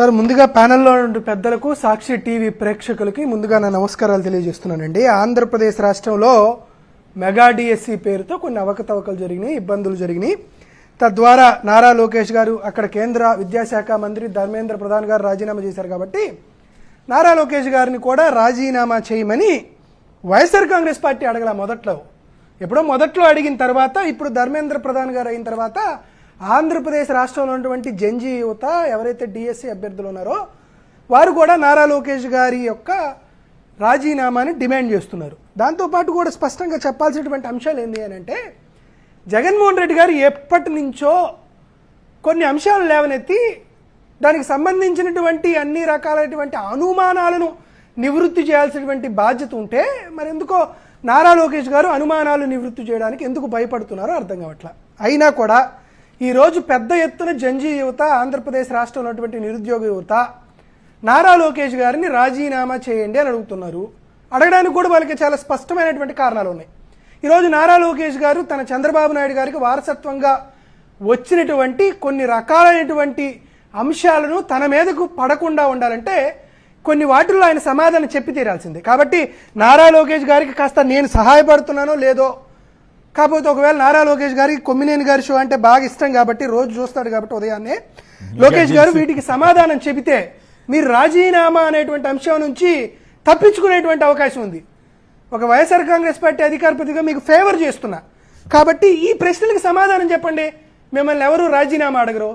Sir ముందుగా ప్యానెల్లో ఉండే పెద్దలకు సాక్షి టీవీ ప్రేక్షకులకి ముందుగా నా నమస్కారాలు తెలియజేస్తున్నానండి. ఆంధ్రప్రదేశ్ రాష్ట్రంలో మెగా డిఎస్సి పేరుతో కొన్ని అవకతవకలు జరిగినాయి, ఇబ్బందులు జరిగినాయి. తద్వారా నారా లోకేష్ గారు అక్కడ కేంద్ర విద్యాశాఖ మంత్రి ధర్మేంద్ర ప్రధాన్ గారు రాజీనామా చేశారు. కాబట్టి నారా లోకేష్ గారిని కూడా రాజీనామా చేయమని వైఎస్ఆర్ కాంగ్రెస్ పార్టీ అడగల. మొదట్లో అడిగిన తర్వాత ఇప్పుడు ధర్మేంద్ర ప్రధాన్ గారు అయిన తర్వాత ఆంధ్రప్రదేశ్ రాష్ట్రంలో ఉన్నటువంటి జంజీ యువత ఎవరైతే డిఎస్సి అభ్యర్థులు ఉన్నారో వారు కూడా నారా లోకేష్ గారి యొక్క రాజీనామాని డిమాండ్ చేస్తున్నారు. దాంతోపాటు కూడా స్పష్టంగా చెప్పాల్సినటువంటి అంశాలు ఏంటి అని అంటే, జగన్మోహన్ రెడ్డి గారు ఎప్పటి నుంచో కొన్ని అంశాలు లేవనెత్తి దానికి సంబంధించినటువంటి అన్ని రకాలైనటువంటి అనుమానాలను నివృత్తి చేయాల్సినటువంటి బాధ్యత ఉంటే మరి ఎందుకో నారా లోకేష్ గారు అనుమానాలు నివృత్తి చేయడానికి ఎందుకు భయపడుతున్నారో అర్థం కావట్లా. అయినా కూడా ఈరోజు పెద్ద ఎత్తున జంజీ యువత, ఆంధ్రప్రదేశ్ రాష్ట్రంలో ఉన్నటువంటి నిరుద్యోగ యువత నారా లోకేష్ గారిని రాజీనామా చేయండి అని అడుగుతున్నారు. అడగడానికి కూడా వాళ్ళకి చాలా స్పష్టమైనటువంటి కారణాలు ఉన్నాయి. ఈరోజు నారా లోకేష్ గారు తన చంద్రబాబు నాయుడు గారికి వారసత్వంగా వచ్చినటువంటి కొన్ని రకాలైనటువంటి అంశాలను తన మీదకు పడకుండా ఉండాలంటే కొన్ని వాటిల్లో ఆయన సమాధానం చెప్పి తీరాల్సిందే. కాబట్టి నారా లోకేష్ గారికి కాస్త నేను సహాయపడుతున్నానో లేదో, కాకపోతే ఒకవేళ నారా లోకేష్ గారికి కొమ్మినేని గారి షో అంటే బాగా ఇష్టం కాబట్టి రోజు చూస్తాడు కాబట్టి ఉదయాన్నే లోకేష్ గారు వీటికి సమాధానం చెబితే మీరు రాజీనామా అనేటువంటి అంశం నుంచి తప్పించుకునేటువంటి అవకాశం ఉంది. ఒక వైఎస్ఆర్ కాంగ్రెస్ పార్టీ అధికార ప్రతిగా మీకు ఫేవర్ చేస్తున్నా కాబట్టి ఈ ప్రశ్నలకు సమాధానం చెప్పండి. మిమ్మల్ని ఎవరు రాజీనామా అడగరు.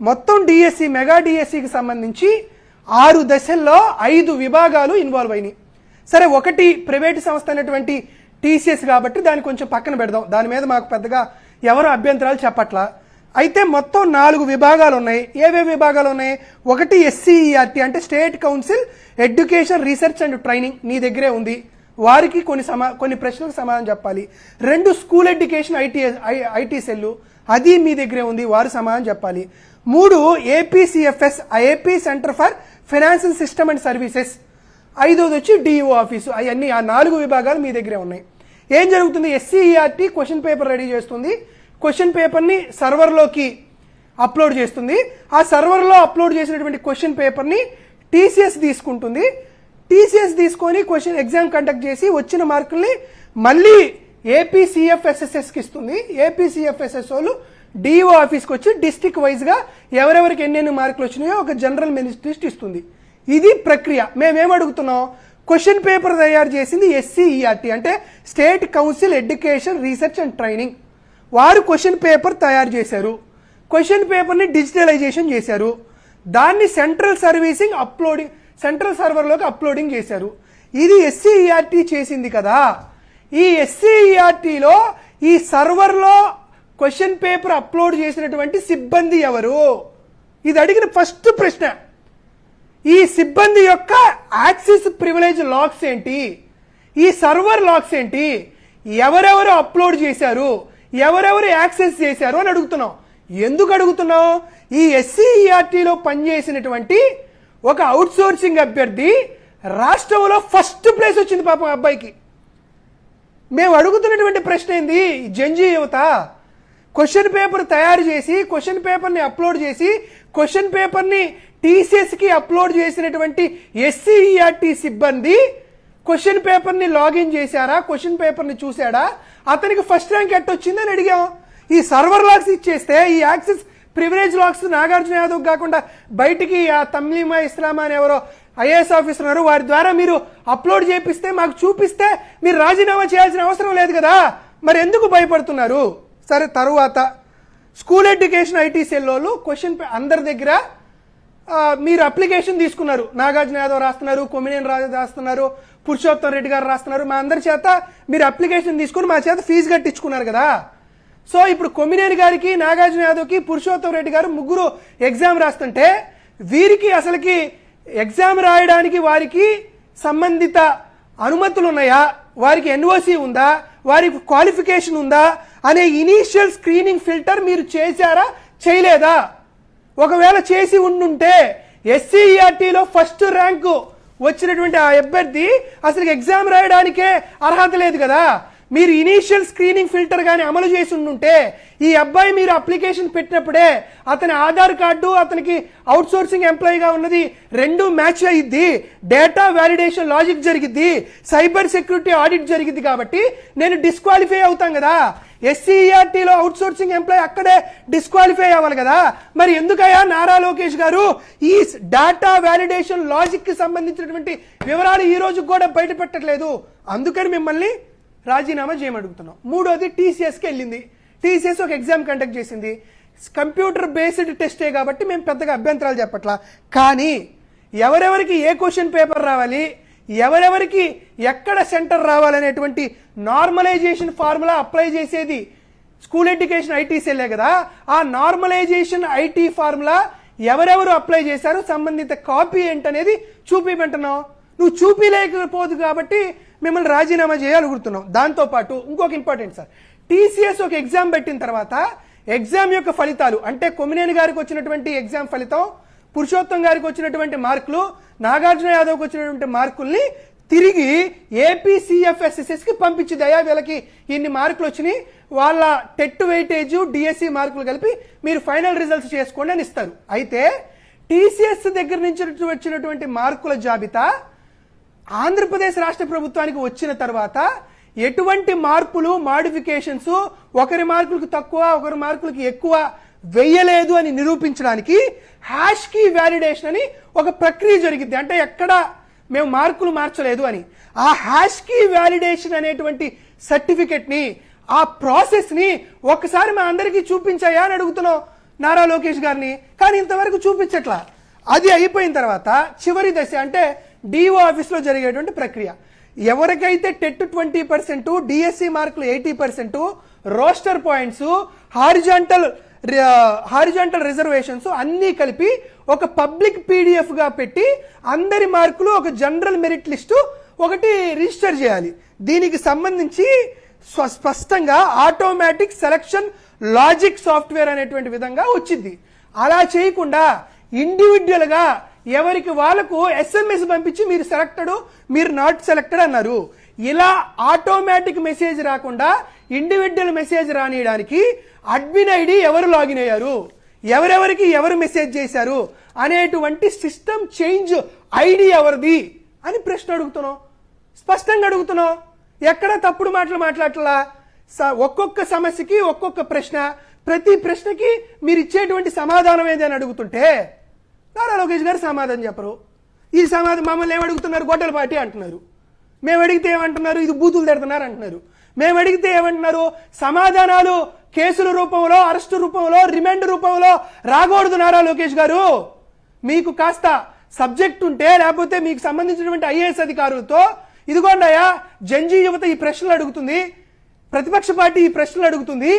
మొత్తం డిఎస్సి మెగా డిఎస్సికి సంబంధించి 6 దశల్లో 5 విభాగాలు ఇన్వాల్వ్ అయినాయి. సరే, ఒకటి ప్రైవేటు సంస్థ అయినటువంటి టీసీఎస్ కాబట్టి దాన్ని కొంచెం పక్కన పెడదాం, దాని మీద మాకు పెద్దగా ఎవరు అభ్యంతరాలు చెప్పట్లా. అయితే మొత్తం 4 విభాగాలు ఉన్నాయి. ఏవే విభాగాలు ఉన్నాయి? ఒకటి ఎస్సీఈఆర్టీ అంటే state council education research and training, నీ దగ్గరే ఉంది, వారికి కొన్ని ప్రశ్నలకు సమాధానం చెప్పాలి. 2 స్కూల్ ఎడ్యుకేషన్ ఐటీ సెల్లు, అది మీ దగ్గరే ఉంది, వారు సమాధానం చెప్పాలి. 3 APCFS, AP centre for financial system and services. 5వది వచ్చి డిఓ ఆఫీసు. అవన్నీ ఆ 4 విభాగాలు మీ దగ్గరే ఉన్నాయి. ఏం జరుగుతుంది? ఎస్సీఈఆర్టీ క్వశ్చన్ పేపర్ రెడీ చేస్తుంది, క్వశ్చన్ పేపర్ని సర్వర్లోకి అప్లోడ్ చేస్తుంది. ఆ సర్వర్లో అప్లోడ్ చేసినటువంటి క్వశ్చన్ పేపర్ని టీసీఎస్ తీసుకుంటుంది. టీసీఎస్ తీసుకొని క్వశ్చన్ ఎగ్జామ్ కండక్ట్ చేసి వచ్చిన మార్కుల్ని మళ్ళీ ఏపీసీఎఫ్ఎస్ఎస్ఎస్కి ఇస్తుంది. ఏపీసీఎఫ్ఎస్ఎస్ వాళ్ళు డిఓ ఆఫీస్కి వచ్చి డిస్ట్రిక్ట్ వైజ్గా ఎవరెవరికి ఎన్నెన్ని మార్కులు వచ్చినాయో ఒక జనరల్ లిస్ట్ ఇస్తుంది. ఇది ప్రక్రియ. మేమేం అడుగుతున్నాం? క్వశ్చన్ పేపర్ తయారు చేసింది ఎస్సీఈఆర్టీ అంటే state council education research and training. వారు క్వశ్చన్ పేపర్ తయారు చేశారు, క్వశ్చన్ పేపర్ని డిజిటలైజేషన్ చేశారు, దాన్ని సెంట్రల్ సర్వర్లోకి అప్లోడింగ్ చేశారు. ఇది ఎస్సీఈఆర్టీ చేసింది కదా. ఈ ఎస్సీఈఆర్టీలో ఈ సర్వర్లో క్వశ్చన్ పేపర్ అప్లోడ్ చేసినటువంటి సిబ్బంది ఎవరు? ఇది అడిగిన ఫస్ట్ ప్రశ్న. ఈ సిబ్బంది యొక్క యాక్సెస్ ప్రివిలేజ్ లాక్స్ ఏంటి? ఈ సర్వర్ లాక్స్ ఏంటి? ఎవరెవరు అప్లోడ్ చేశారు, ఎవరెవరు యాక్సెస్ చేశారు అని అడుగుతున్నాం. ఎందుకు అడుగుతున్నాం? ఈ ఎస్సీఈఆర్టీలో పనిచేసినటువంటి ఒక అవుట్ సోర్సింగ్ అభ్యర్థి రాష్ట్రంలో ఫస్ట్ ప్లేస్ వచ్చింది పాపం అబ్బాయికి. మేము అడుగుతున్నటువంటి ప్రశ్న ఏంది? జంజీ యువత క్వశ్చన్ పేపర్ తయారు చేసి క్వశ్చన్ పేపర్ని అప్లోడ్ చేసి క్వశ్చన్ పేపర్ని టీసీఎస్కి అప్లోడ్ చేసినటువంటి ఎస్సీఈఆర్టీ సిబ్బంది క్వశ్చన్ పేపర్ని లాగిన్ చేశారా, క్వశ్చన్ పేపర్ని చూశాడా, అతనికి ఫస్ట్ ర్యాంక్ ఎట్టొచ్చిందని అడిగాం. ఈ సర్వర్ లాక్స్ ఇచ్చేస్తే ఈ యాక్సెస్ ప్రివిలేజ్ లాక్స్ నాగార్జున యాదవ్ కాకుండా బయటికి ఆ తమ్లీమా ఇస్లామా అని ఎవరో ఐఏఎస్ ఆఫీసర్ ఉన్నారు, వారి ద్వారా మీరు అప్లోడ్ చేపిస్తే మాకు చూపిస్తే మీరు రాజీనామా చేయాల్సిన అవసరం లేదు కదా. మరి ఎందుకు భయపడుతున్నారు? సరే, తరువాత స్కూల్ ఎడ్యుకేషన్ ఐటీ సెల్లోళ్ళు క్వశ్చన్ అందరి దగ్గర మీరు అప్లికేషన్ తీసుకున్నారు. నాగార్జున యాదవ్ రాస్తున్నారు, కొమ్మినేని రాజు రాస్తున్నారు, పురుషోత్తం రెడ్డి గారు రాస్తున్నారు. మా అందరి చేత మీరు అప్లికేషన్ తీసుకుని మా చేత ఫీజు కట్టించుకున్నారు కదా. సో ఇప్పుడు కొమ్మినేని గారికి, నాగార్జున యాదవ్కి, పురుషోత్తం రెడ్డి గారు ముగ్గురు ఎగ్జామ్ రాస్తుంటే వీరికి అసలుకి ఎగ్జామ్ రాయడానికి వారికి సంబంధిత అనుమతులు ఉన్నాయా, వారికి ఎన్ఓసి ఉందా, వారికి క్వాలిఫికేషన్ ఉందా అనే ఇనీషియల్ స్క్రీనింగ్ ఫిల్టర్ మీరు చేశారా, చేయలేదా? ఒకవేళ చేసి ఉండుంటే ఎస్సీఈఆర్టీలో ఫస్ట్ ర్యాంకు వచ్చినటువంటి ఆ అభ్యర్థి అసలు ఎగ్జామ్ రాయడానికే అర్హత లేదు కదా. మీరు ఇనీషియల్ స్క్రీనింగ్ ఫిల్టర్ గాని అమలు చేసి ఉంటే ఈ అబ్బాయి మీరు అప్లికేషన్ పెట్టినప్పుడే అతని ఆధార్ కార్డు అతనికి అవుట్ సోర్సింగ్ ఎంప్లాయీగా ఉన్నది రెండు మ్యాచ్ అయ్యిద్ది, డేటా వ్యాలిడేషన్ లాజిక్ జరిగిద్ది, సైబర్ సెక్యూరిటీ ఆడిట్ జరిగిద్ది, కాబట్టి నేను డిస్క్వాలిఫై అవుతాం కదా. ఎస్సీఈఆర్టీలో అవుట్ సోర్సింగ్ ఎంప్లాయీ అక్కడే డిస్క్వాలిఫై అవ్వాలి కదా. మరి ఎందుకయ్యా నారా లోకేష్ గారు ఈ డేటా వ్యాలిడేషన్ లాజిక్ కి సంబంధించినటువంటి వివరాలు ఈ రోజు కూడా బయట పెట్టట్లేదు? అందుకని మిమ్మల్ని రాజీనామా చేయమడుగుతున్నాం. మూడోది టీసీఎస్కి వెళ్ళింది. టీసీఎస్ ఒక ఎగ్జామ్ కండక్ట్ చేసింది, కంప్యూటర్ బేస్డ్ టెస్టే కాబట్టి మేము పెద్దగా అభ్యంతరాలు చెప్పట్లా. కానీ ఎవరెవరికి ఏ క్వశ్చన్ పేపర్ రావాలి, ఎవరెవరికి ఎక్కడ సెంటర్ రావాలనేటువంటి నార్మలైజేషన్ ఫార్ములా అప్లై చేసేది స్కూల్ ఎడ్యుకేషన్ ఐటీ సెల్లే కదా. ఆ నార్మలైజేషన్ ఐటీ ఫార్ములా ఎవరెవరు అప్లై చేశారో సంబంధిత కాపీ ఏంటనేది చూపిమంటున్నావు. నువ్వు చూపిలేకపోదు కాబట్టి మిమ్మల్ని రాజీనామా చేయాలనుకుంటున్నాం. దాంతోపాటు ఇంకొక ఇంపార్టెంట్ సార్, టీసీఎస్ ఒక ఎగ్జామ్ పెట్టిన తర్వాత ఎగ్జామ్ యొక్క ఫలితాలు అంటే కొమ్మినేని గారికి వచ్చినటువంటి ఎగ్జామ్ ఫలితం, పురుషోత్తం గారికి వచ్చినటువంటి మార్కులు, నాగార్జున యాదవ్కి వచ్చినటువంటి మార్కుల్ని తిరిగి ఏపీసీఎఫ్ఎస్ఎస్ఎస్ కి పంపించింది. అయ్యా వీళ్ళకి ఇన్ని మార్కులు వచ్చినాయి, వాళ్ళ టెట్ వెయిటేజ్ డిఎస్సి మార్కులు కలిపి మీరు ఫైనల్ రిజల్ట్స్ చేసుకోండి అని ఇస్తారు. అయితే టీసీఎస్ దగ్గర నుంచి వచ్చినటువంటి మార్కుల జాబితా ఆంధ్రప్రదేశ్ రాష్ట్ర ప్రభుత్వానికి వచ్చిన తర్వాత ఎటువంటి మార్పులు మాడిఫికేషన్స్, ఒకరి మార్కులకు తక్కువ ఒకరి మార్కులకు ఎక్కువ వెయ్యలేదు అని నిరూపించడానికి హ్యాష్ కీ వ్యాలిడేషన్ అని ఒక ప్రక్రియ జరిగింది. అంటే ఎక్కడ మేము మార్కులు మార్చలేదు అని ఆ హ్యాష్ కీ వ్యాలిడేషన్ అనేటువంటి సర్టిఫికెట్ ని, ఆ ప్రాసెస్ ని ఒక్కసారి మా అందరికీ చూపించాయా అని అడుగుతున్నాం నారా లోకేష్ గారిని. కానీ ఇంతవరకు చూపించట్లా. అది అయిపోయిన తర్వాత చివరి దశ అంటే డిఓ ఆఫీస్ లో జరిగేటువంటి ప్రక్రియ. ఎవరికైతే టెట్ 20%, డిఎస్సి మార్కులు 80%, రోస్టర్ పాయింట్స్, హారిజాంటల్ రిజర్వేషన్స్ అన్ని కలిపి ఒక పబ్లిక్ పీడిఎఫ్ గా పెట్టి అందరి మార్కులు ఒక జనరల్ మెరిట్ లిస్టు ఒకటి రిజిస్టర్ చేయాలి. దీనికి సంబంధించి స్పష్టంగా ఆటోమేటిక్ సెలక్షన్ లాజిక్ సాఫ్ట్వేర్ అనేటువంటి విధంగా వచ్చింది. అలా చేయకుండా ఇండివిడ్యువల్ గా ఎవరికి వాళ్ళకు ఎస్ఎంఎస్ పంపించి మీరు సెలెక్టెడ్, మీరు నాట్ సెలెక్టెడ్ అన్నారు. ఇలా ఆటోమేటిక్ మెసేజ్ రాకుండా ఇండివిడ్యువల్ మెసేజ్ రానియడానికి అడ్మిన్ ఐడి ఎవరు లాగిన్ అయ్యారు, ఎవరెవరికి ఎవరు మెసేజ్ చేశారు అనేటువంటి సిస్టమ్ చేంజ్ ఐడి ఎవరిది అని ప్రశ్న అడుగుతున్నాం. స్పష్టంగా అడుగుతున్నాం. ఎక్కడ తప్పుడు మాటలు మాట్లాడట్లా. ఒక్కొక్క సమస్యకి ఒక్కొక్క ప్రశ్న, ప్రతి ప్రశ్నకి మీరు ఇచ్చేటువంటి సమాధానం ఏదని అడుగుతుంటే నారా లోకేష్ గారు సమాధానం చెప్పరు. ఈ సమాధానం మమ్మల్ని ఏమడుగుతున్నారు, గొడ్డల పార్టీ అంటున్నారు. మేము అడిగితే ఏమంటున్నారు, ఇది బూతులు తిడుతున్నారు అంటున్నారు. మేము అడిగితే ఏమంటున్నారు, సమాధానాలు కేసుల రూపంలో, అరెస్టు రూపంలో, రిమాండ్ రూపంలో రాకూడదు నారా లోకేష్ గారు. మీకు కాస్త సబ్జెక్ట్ ఉంటే, లేకపోతే మీకు సంబంధించినటువంటి ఐఏఎస్ అధికారులతో ఇదిగోండయా జంజీ యువత ఈ ప్రశ్నలు అడుగుతుంది, ప్రతిపక్ష పార్టీ ఈ ప్రశ్నలు అడుగుతుంది,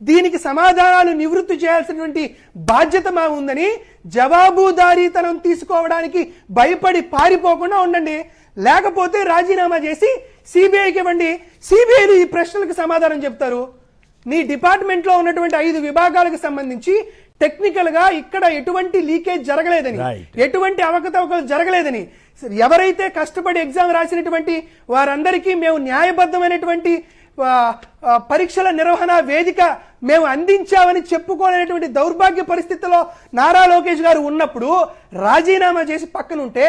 దీనికి సమాధానాలు నివృత్తి చేయాల్సినటువంటి బాధ్యత మా ఉందని జవాబుదారీతనం తీసుకోవడానికి భయపడి పారిపోకుండా ఉండండి. లేకపోతే రాజీనామా చేసి సిబిఐకి ఇవ్వండి. సిబిఐలు ఈ ప్రశ్నలకు సమాధానం చెప్తారు. మీ డిపార్ట్మెంట్ లో ఉన్నటువంటి 5 విభాగాలకు సంబంధించి టెక్నికల్ గా ఇక్కడ ఎటువంటి లీకేజ్ జరగలేదని, ఎటువంటి అవకతవకలు జరగలేదని, ఎవరైతే కష్టపడి ఎగ్జామ్ రాసినటువంటి వారందరికీ మేము న్యాయబద్ధమైనటువంటి పరీక్షల నిర్వహణ వేదిక మేము అందించామని చెప్పుకోలేనటువంటి దౌర్భాగ్య పరిస్థితుల్లో నారా లోకేష్ గారు ఉన్నప్పుడు రాజీనామా చేసి పక్కనుంటే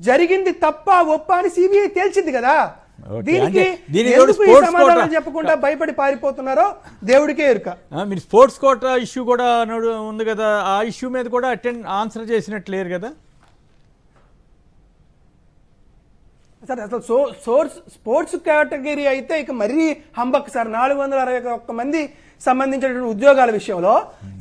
జరిగింది తప్ప ఒప్ప అని సిబిఐ తేల్చింది కదా. దీనికి సమాధానం చెప్పకుండా భయపడి పారిపోతున్నారో దేవుడికే ఎరుక. మీరు స్పోర్ట్స్ కోటా ఇష్యూ కూడా ఉంది కదా, ఆ ఇష్యూ మీద కూడా ఆన్సర్ చేసినట్టు లేరు కదా సార్. అసలు స్పోర్ట్స్ కేటగిరీ అయితే ఇక మరీ హంబక్ సార్. 461 మంది సంబంధించినటువంటి ఉద్యోగాల విషయంలో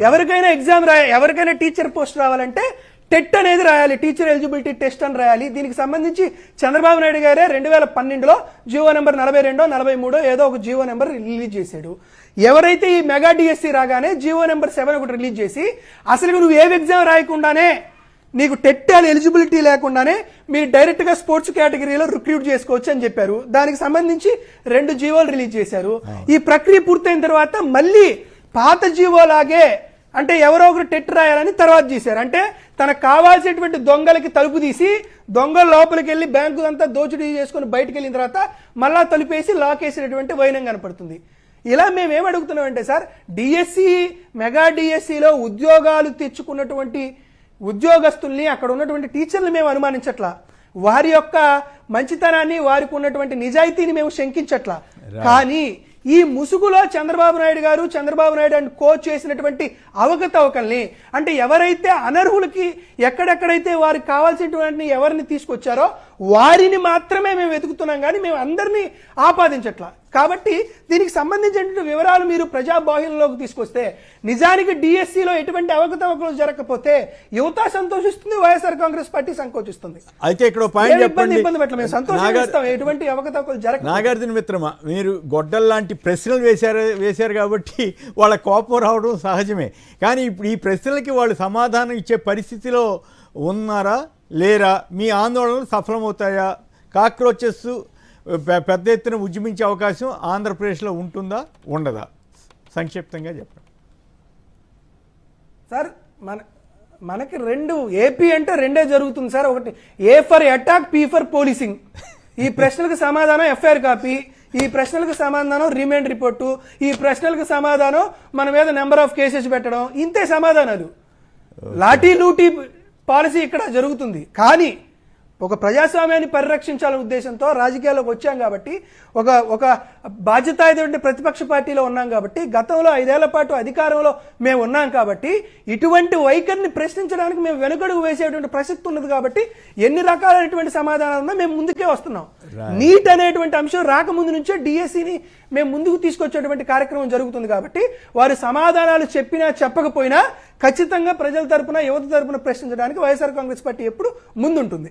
ఎవరికైనా ఎగ్జామ్ ఎవరికైనా టీచర్ పోస్ట్ రావాలంటే టెట్ అనేది రాయాలి, టీచర్ ఎలిజిబిలిటీ టెస్ట్ అని రాయాలి. దీనికి సంబంధించి చంద్రబాబు నాయుడు గారే 2012లో జీవో నెంబర్ 42, 43 ఏదో ఒక జీవో నెంబర్ రిలీజ్ చేశాడు. ఎవరైతే ఈ మెగా డిఎస్సి రాగానే జీవో నెంబర్ 7 ఒకటి రిలీజ్ చేసి అసలు నువ్వు ఏ ఎగ్జామ్ రాయకుండానే, నీకు టెట్ అని ఎలిజిబిలిటీ లేకుండానే మీరు డైరెక్ట్ గా స్పోర్ట్స్ కేటగిరీలో రిక్రూట్ చేసుకోవచ్చు అని చెప్పారు. దానికి సంబంధించి 2 జీవోలు రిలీజ్ చేశారు. ఈ ప్రక్రియ పూర్తయిన తర్వాత మళ్ళీ పాత జీవో లాగే అంటే ఎవరో ఒకరు టెట్ రాయాలని తర్వాత చేశారు. అంటే తనకు కావాల్సినటువంటి దొంగలకి తలుపు తీసి దొంగల లోపలికి వెళ్ళి బ్యాంకు అంతా దోచుడి చేసుకుని బయటకు వెళ్ళిన తర్వాత మళ్ళా తలుపేసి లాక్ వేసినటువంటి వైనం కనపడుతుంది. ఇలా మేమేం అడుగుతున్నామంటే సార్, డిఎస్సి మెగా డిఎస్సిలో ఉద్యోగాలు తెచ్చుకున్నటువంటి ఉద్యోగస్తుల్ని, అక్కడ ఉన్నటువంటి టీచర్లు మేము అనుమానించట్లా, వారి యొక్క మంచితనాన్ని, వారికి ఉన్నటువంటి నిజాయితీని మేము శంకించట్లా. కానీ ఈ ముసుగులో చంద్రబాబు నాయుడు అండ్ కోచ్ చేసినటువంటి అవకతవకల్ని, అంటే ఎవరైతే అనర్హులకి ఎక్కడెక్కడైతే వారికి కావాల్సినటువంటి ఎవరిని తీసుకొచ్చారో వారిని మాత్రమే మేము వెతుకుతున్నాం, కానీ మేము అందరినీ ఆపాదించట్లా. కాబట్టి దీనికి సంబంధించిన వివరాలు మీరు ప్రజాబాహ్యంలోకి తీసుకొస్తే, నిజానికి డిఎస్సిలో ఎటువంటి అవకతవకలు జరగకపోతే యువత సంతోషిస్తుంది, వైఎస్ఆర్ కాంగ్రెస్ పార్టీ సంకోచిస్తుంది. అయితే ఇక్కడ పాయింట్ చెప్పండి, మేము సంతోషిస్తాం ఎటువంటి అవకతవకలు జరగ. నాగార్జున మిత్రమా, మీరు గొడ్డల్లాంటి ప్రశ్నలు వేశారు కాబట్టి వాళ్ళ కోపం రావడం సహజమే. కానీ ఇప్పుడు ఈ ప్రశ్నలకి వాళ్ళు సమాధానం ఇచ్చే పరిస్థితిలో ఉన్నారా లేరా? మీ ఆందోళనలు సఫలమవుతాయా? కాక్రోచెస్ పెద్ద ఎత్తున ఉద్యమించే అవకాశం ఆంధ్రప్రదేశ్లో ఉంటుందా ఉండదా? సంక్షిప్తంగా చెప్పండి సార్. మనకి రెండు ఏపీ అంటే రెండే జరుగుతుంది సార్. ఒకటి A for attack, P for policing. ఈ ప్రశ్నలకు సమాధానం ఎఫ్ఐఆర్ కాపీ, ఈ ప్రశ్నలకు సమాధానం రిమాండ్ రిపోర్టు, ఈ ప్రశ్నలకు సమాధానం మన మీద నెంబర్ ఆఫ్ కేసెస్ పెట్టడం, ఇంతే సమాధానాలు. లాఠీ లూటీ పాలసీ ఇక్కడ జరుగుతుంది. కానీ ఒక ప్రజాస్వామ్యాన్ని పరిరక్షించాలనే ఉద్దేశంతో రాజకీయాల్లోకి వచ్చాం కాబట్టి, ఒక బాధ్యతాయుతమైన ప్రతిపక్ష పార్టీలో ఉన్నాం కాబట్టి, గతంలో 5 ఏళ్ల పాటు అధికారంలో మేము ఉన్నాం కాబట్టి, ఇటువంటి వైఖరిని ప్రశ్నించడానికి మేము వెనుకడుగు వేసేటువంటి ప్రసక్తి ఉన్నది. కాబట్టి ఎన్ని రకాలైనటువంటి సమాధానాలున్నా మేము ముందుకే వస్తున్నాం. నీట్ అనేటువంటి అంశం రాకముందు నుంచే డిఎస్సిని మేము ముందుకు తీసుకొచ్చేటువంటి కార్యక్రమం జరుగుతుంది. కాబట్టి వారు సమాధానాలు చెప్పినా చెప్పకపోయినా ఖచ్చితంగా ప్రజల తరపున, యువత తరపున ప్రశ్నించడానికి వైఎస్ఆర్ కాంగ్రెస్ పార్టీ ఎప్పుడు ముందుంటుంది.